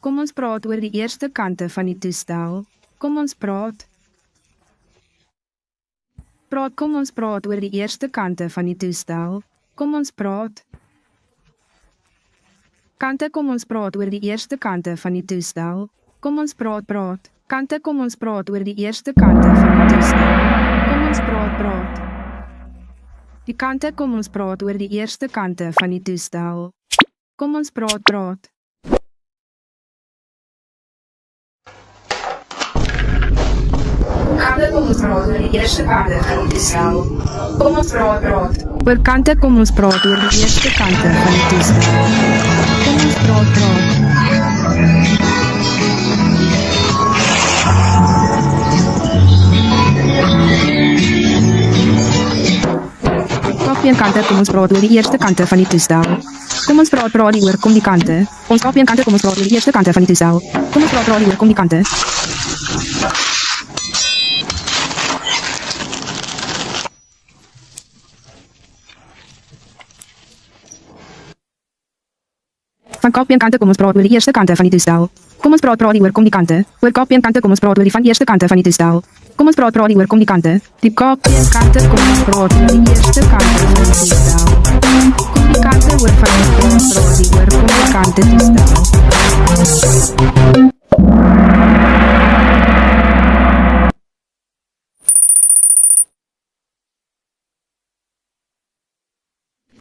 Kom ons praat oor die eerste kante van die toestel. Kom ons praat. Kom ons praat oor die eerste kante van die toestel. Kom ons praat. Kom ons praat oor die eerste kante van die toestel. Kom ons praat. Kom ons praat oor die eerste kante van die toestel. Kom ons praat. Die kante kom ons praat oor die eerste kante van die toestel. Kom ons praat. Kom ons praat oor die eerste kante van die toestel. Kom ons praat. Oor kante kom ons praat oor die eerste kante van die toestel. Kom ons praat. Kopie en kante kom ons praat oor die eerste kante van die toestel. Kom ons praat oor kom die kante. Ons kopie en kante kom ons praat oor die eerste kante van die toestel. Kom ons praat oor kom die kante. Van kopie en kante kom ons praat oor die eerste kante van die toestel. Kom ons praat oor kom die kante. Oor kopie en kante kom ons praat oor die van eerste kante van die toestel. Kom ons praat oor kom die kante. Die kopie en kante kom ons praat oor die eerste kante van die toestel. Kom die kante oor van ons praat oor kom die kante toestel.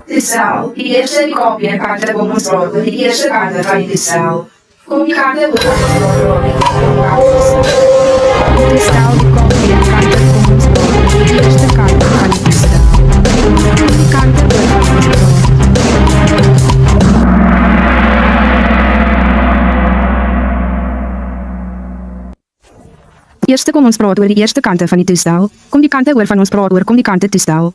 Toestel, die eerste die kopie en kante kom ons praat oor die eerste kante van die toestel. Kom die kante oor van ons praat oor die toestel, die kopie en kante kom ons praat oor die eerste kante van die toestel. Kom die kante oor van ons praat. Eerste kom ons praat oor die eerste kante van die toestel. Kom die kante oor van ons praat oor kom die kante toestel.